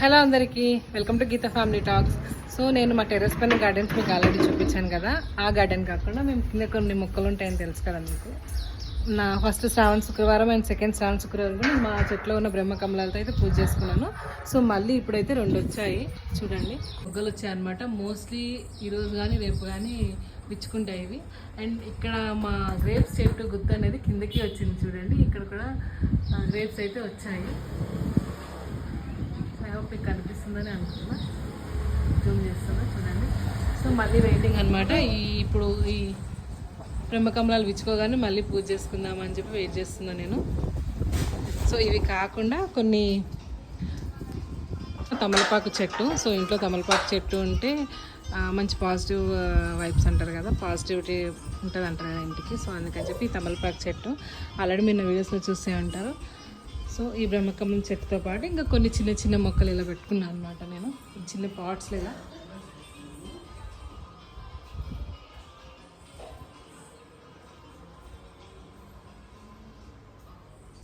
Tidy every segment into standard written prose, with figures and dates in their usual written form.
Hello అందరికీ, welcome to Geetha family talks. So నేను మా టెర్రస్ పైన గార్డెన్స్ మీకు ఆల్రెడీ చూపించాను కదా. ఆ గార్డెన్ కాకుండా మేము కింద కొన్ని మొక్కలు ఉంటాయని తెలుసు కదా మీకు. నా ఫస్ట్ శ్రావణ శుక్రవారం అండ్ సెకండ్ శ్రావణ శుక్రవారం కూడా మా చెట్లో ఉన్న బ్రహ్మకమలాలతో అయితే పూజ చేసుకున్నాను. సో మళ్ళీ ఇప్పుడైతే 2 వచ్చాయి చూడండి, మొగ్గలు వచ్చాయి అనమాట. మోస్ట్లీ ఈరోజు కానీ రేపు కానీ విచ్చుకుంటాయి ఇవి. అండ్ ఇక్కడ మా గ్రేప్స్ చెట్టు గుత్త అనేది కిందకి వచ్చింది చూడండి. ఇక్కడ కూడా గ్రేప్స్ అయితే వచ్చాయి. మీకు కనిపిస్తుందని అనుకున్నా, జూమ్ చేస్తున్నా చూడండి. సో మళ్ళీ వెయిటింగ్ అనమాట. ఇప్పుడు ఈ బ్రహ్మకమలాలు విచ్చుకోగానే మళ్ళీ పూజ చేసుకుందామని చెప్పి వెయిట్ చేస్తున్నాను నేను. సో ఇవి కాకుండా కొన్ని తమలపాకు చెట్టు. సో ఇంట్లో తమలపాకు చెట్టు ఉంటే మంచి పాజిటివ్ వైబ్స్ అంటారు కదా, పాజిటివిటీ ఉంటుంది అంటారు కదా ఇంటికి. సో అందుకని చెప్పి ఈ తమలపాకు చెట్టు ఆల్రెడీ మీరు వీడియోస్లో చూసే ఉంటారు. సో ఈ బ్రహ్మకమలం చెట్టుతో పాటు ఇంకా కొన్ని చిన్న చిన్న మొక్కలు ఇలా పెట్టుకున్నాను అనమాట నేను, చిన్న పాట్స్లో ఇలా.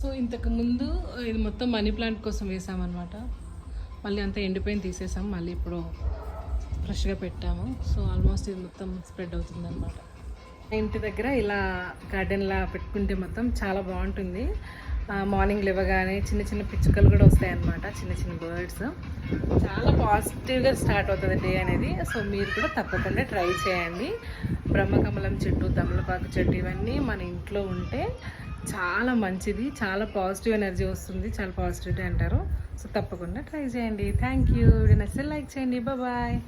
సో ఇంతకు ముందు ఇది మొత్తం మనీ ప్లాంట్ కోసం వేసామన్నమాట. మళ్ళీ అంతా ఎండిపోయిన తీసేసాం, మళ్ళీ ఇప్పుడు ఫ్రెష్గా పెట్టాము. సో ఆల్మోస్ట్ ఇది మొత్తం స్ప్రెడ్ అవుతుంది అనమాట. ఇంటి దగ్గర ఇలా గార్డెన్లా పెట్టుకుంటే మొత్తం చాలా బాగుంటుంది. మార్నింగ్ లేవగానే చిన్న చిన్న పిచ్చుకలు కూడా వస్తాయన్నమాట, చిన్న చిన్న బర్డ్స్. చాలా పాజిటివ్గా స్టార్ట్ అవుతుంది డే అనేది. సో మీరు కూడా తప్పకుండా ట్రై చేయండి. బ్రహ్మకమలం చెట్టు, తమలపాకు చెట్టు ఇవన్నీ మన ఇంట్లో ఉంటే చాలా మంచిది, చాలా పాజిటివ్ ఎనర్జీ వస్తుంది, చాలా పాజిటివిటీ అంటారు. సో తప్పకుండా ట్రై చేయండి. Thank you. నచ్చితే లైక్ చేయండి. బాయ్.